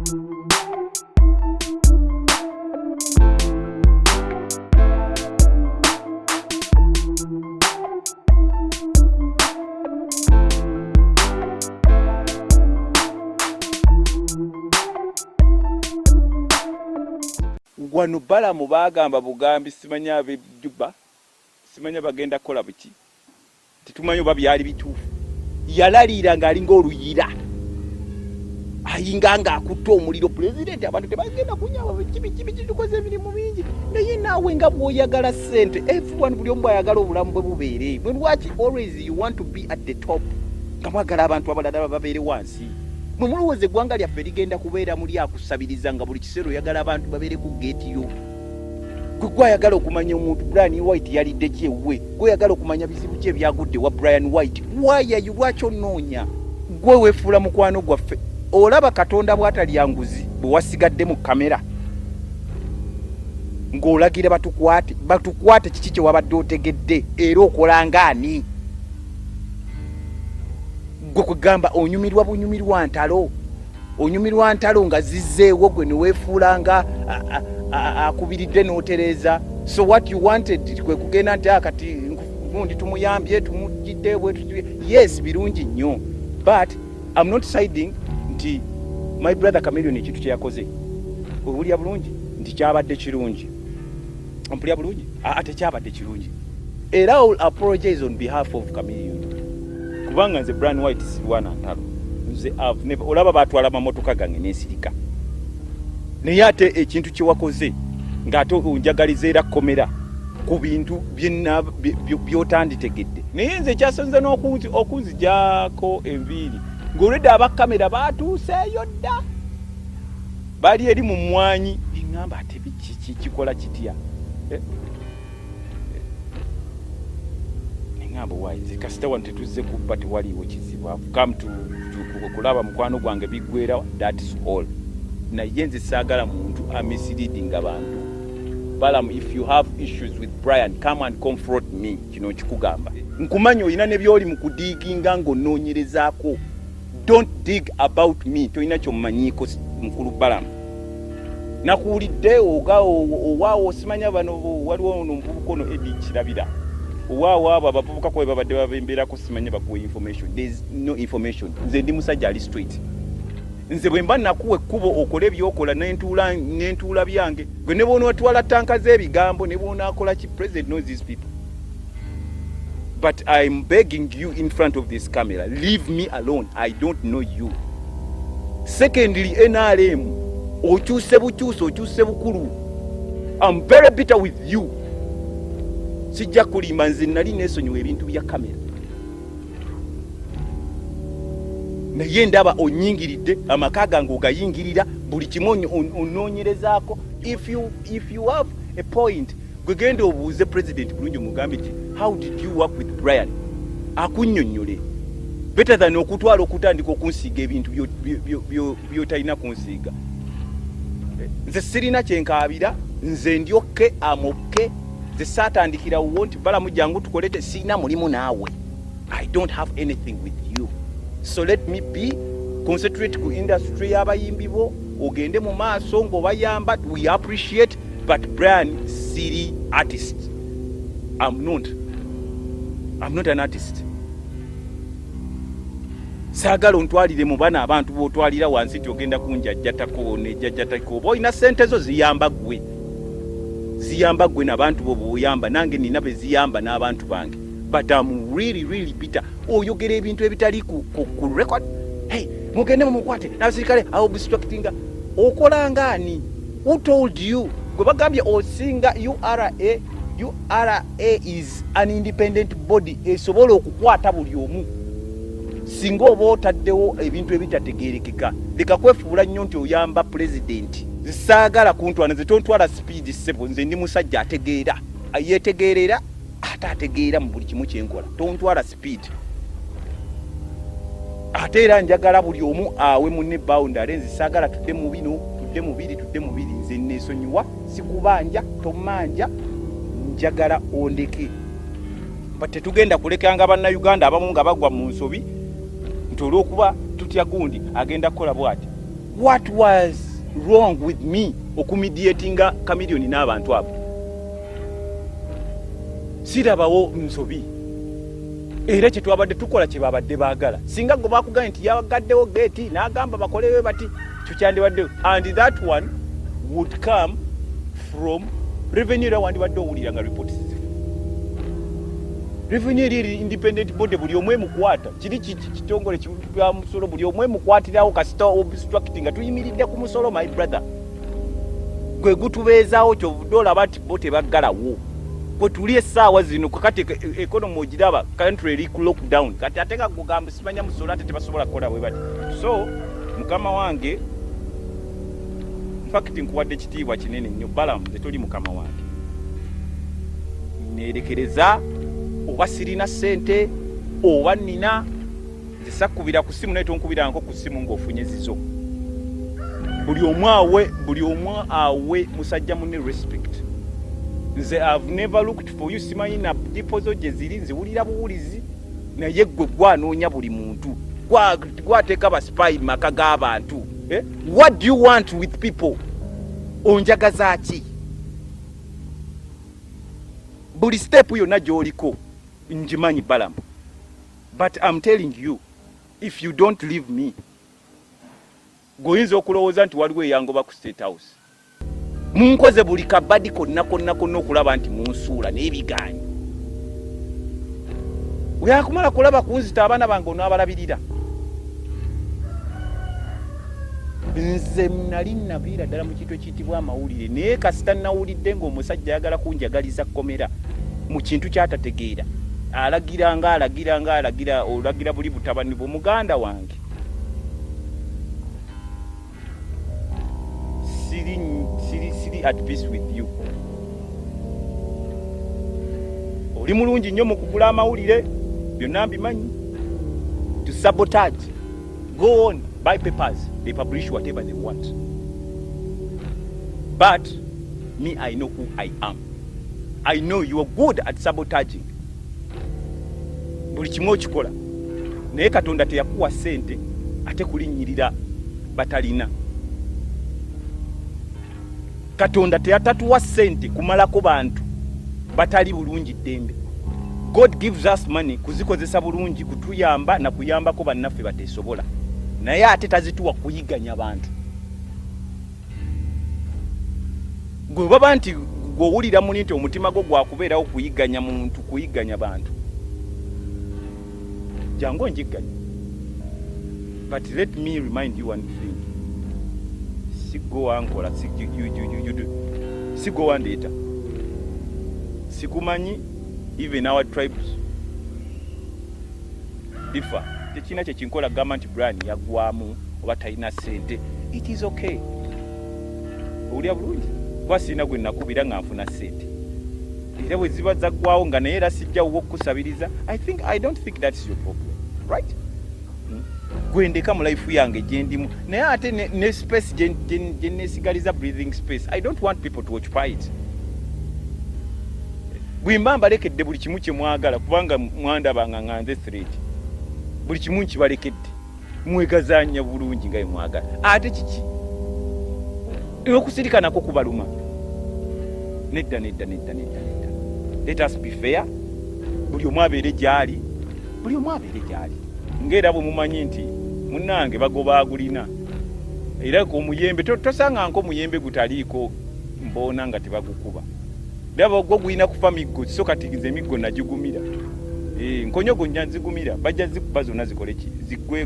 Wano Balamu bagamba bugambi simanya abejuba simanya bagenda kola buki titumanyo babyali bitufu yalalira nga alinga oluyira ayinga nga akutta omuliro president abantu tebagenda kunyawa kibi tukoze emirimu mingi naye naawe nga bw'oyagala sente everyone buli omu ayagala obulamu bwe bubeere when what always you want to be at the top nga mwagala abantu abalala babeere wansi mwe mulowooza eggwanga lyaffe ligenda kubeera muli akusabiriza nga buli kiseera oyagala abantu babeere ku geeti yo gwe ayagala okumanya omuntu Brian White yalidde kyewwe gwe ayagala okumanya bizibu ki ebyagudde wa Brian White wayayu lwaki onoonya gwe weefuula mukwano gwaffe olaba Katonda bw'atalyanguzi bwe wasigadde mu kamera ng'olagira batukwate kiki kye wabadde otegedde era okola ngaani gwe kugamba onyumirwa ntalo nga zizzeewo gwe ne weefuula nga akubiridde n'otereeza so what you wanted kwe kugenda nti akati gundi tumuyambye tumugidde yes birungi nnyo but I'm not siding nti my brother Chameleone ekintu kye yakoze obulya bulungi nti kyabadde kirungi ompulya bulungi tekyabadde kirungi era I'll apologize on behalf of Chameleone kubanga nze Brian White sirwana ntalo nze olaba batwala amamotoka gange n'ensirika naye ate ekintu kye wakoze ng'ate onjagaliza era komera ku bintu by'otanditegedde naye nze kyasonze n'okunzigyako enviiri ng'olwedde abakamera baatuuseeyo dda bali eri mu mmwanyi eŋŋamba ate biki kikola kitya eŋŋamba wayize kasita wano tetuzze kubba tewaliiwo kizibu come to kulaba mukwano gwange biggwera that is all naye nze saagala muntu misleading abantu Balam if you have issues with Brian come and confront me kino kikugamba nkumanya olina ne byoli mu kudiginga ng'onoonyerezaako don't dig about me toyina kyommanyiiko mukulu Balam nakuwulidde owaawo osimanya bano waliwo ono muvubukono edi kirabira owaawo abo abavubuka kwe babadde babembeerako simanya bakuwa information there is no information nze ndi musajja ali straight nze bwe mba nakuwa ekkubo okole byokola n'entuula byange gwe ne boona watwala tanka z'ebigambo ne boona akola ki president knows these people but I'm begging you in front of this camera leave me alone I don't know you secondly NRM okyuse bukulu I'm very bitter with you sijja kulimba nze nali neesonyiwa ebintu bya kamera naye ndaba onyingiridde amaka gange ogayingirira buli kimu onoonyerezaako if you have a point gwe genda obuuze president bulungi omugambe ti how did you work with Brian akunnyonnyole better than okutwala okutandika okunsiiga ebintu byotalina kunsiiga nze sirina kyenkaabira nze ndyokke amokke nze saatandikira wo nti Balamu jangu tukolete sirina mulimu naawe I don't have anything with you so let me be concentrate ku industry y'abayimbi bo ogende mu maaso ng'obayamba we appreciate but Brian siri artist I'm not an artist saagala ontwalire mu bana abantu b'otwalira wansi nti ogenda kunjajjatako nejjajjatako oba olina sente zo ziyamba gwe n'abantu bo b'oyamba nange nina be ziyamba n'abantu bange but I'm really bitter oyogera ebintu ebitali ku record hey mugende mumukwate n'abasirikale obstructinga okola ngaani who told you gwe bagambye osinga URA is an independent body esobola okukwata buli omu singa oba otaddewo ebintu ebitategeerekeka leka kwefuula nnyo nti oyamba president zisaagala kuntwana ze tontwala speed sebo nze ndi musajja ategeera yetegeerera ate ategeera mu buli kimu kyenkola tontwala speed ate era njagala buli omu awe munne boundary nzisaagala tudde mu bino tudde mu biri nze neesonyiwa sikubanja tomanja njagala ondeke but tetugenda kulekanga bannayuganda abamu nga bagwa mu nsobi nti olw'okuba tutya gundi agenda kukola bw'ati what was wrong with me okumediatinga Chameleone n'abantu abo? Sirabawo nsobi. Era kye twabadde tukola kye babadde baagala. Singa go bakugamba nti yagaddewo gate n'agamba bakolewe bati kyandibaddewo. And that one would come from revenue rawandi badde owulira nga reports. Revenue eri independent body buli omwe mukwata. Kiri kitongole kya musolo buli omwe mukwatirawo kasita obstructing tuyimiridde ku musolo my brother. Gwe gutubeezaawo kyovudola bati bote baggalawo. Kwe tuli essaawa zino kakati economy ogiraba country eri ku lockdown kati ate nga kugamba simanya musolo ate tebasobola kukola bwe bati. So mukama wange in fact nkuwadde kitiibwa kinene nnyo Balam tetuli mukama wange. Neerekereza oba sirina ssente oba nnina zisakubira ku ssimu naye tonkubirangako ku ssimu ng'ofunye zizo. Buli omwe awe musajja munne respect. Nze I've never looked for you simanyi na dipozo gye ziri nziwulira buwulizi naye gwe gwanoonya buli muntu gwateeka ba spy maka g'abantu. What do you want with people? Onjagaza ki? Buli step yonna gy'oliko njimanyi Balam. But I'm telling you, if you don't leave me, goyinza okulowooza nti waliwo eyangoba ku State House. Munkoze buli kabadi konna okulaba nti munsuula n'ebigaanyi. Uyakumala kulaba kunzita abaana bange onaabalabirira. Nze nali nabiira ddala mu kintu ekiyitibwa amawulire naye kasita nawulidde ng'omusajja ayagala kunjagaliza komera mu kintu kyatategeera. Olagira buli butabani bwo muganda wange. Siri at peace with you. Oli mulungi nnyo mu kugula amawulire byonna mbimanyi. To sabotage. Go on, buy papers. They publish whatever they want. But me, I know who I am. I know you are good at sabotaging. Buli kimu okikola. Naye Katonda teyakuwa ssente ate kulinnyirira batalina. Katonda teyatatuwa ssente kumalako bantu batali bulungi ddembe. God gives us money kuzikozesa bulungi kutuyamba na kuyambako bannaffe bateesobola. Naye ate tazituwa kuyiganya bantu. Gwe baba nti gw'owulira muni nti omutima gwo gwakubeerawo kuyiganya muntu, kuyiganya bantu. Jangu onjiganya. But let me remind you one thing. Sigo wankola, sigo wandeta. Sikumanyi, even our tribes differ. Tekina kye kinkola government brand yagwamu oba talina ssente. It is okay. Owulira bulungi. Kuba sirina gwe nakubira nga nfuna ssente. Era bwe ziba zaggwawo nga naye era sijjawo okukusabiriza. I don't think that's your problem. Right? Gwendeka mu life yange gyendimu. Naye ate ne space gye neesigaliza breathing space. I don't want people to occupy it. Bwimba mbalekedde buli kimu kye mwagala kubanga mwandabanga nganze threat. Buli kimu nkibalekedde. Mwegazaanya bulungi nga mwagala. Ate kiki? Okusirika nako kubaluma. Nedda. Let us be fair. Buli omu abeere gy'ali. Ng'era bwe mumanyi nti munnange bagoba agulina. Era omuyembe tosanga nko omuyembe gutaliiko mboona nga tebagukuba. Ndaba ogwo gulina kufa miggo so kati nze emiggo nagigumira. Nkonyogo nja nzigumira bajja zikuba zonna zikole ki? Ziggwe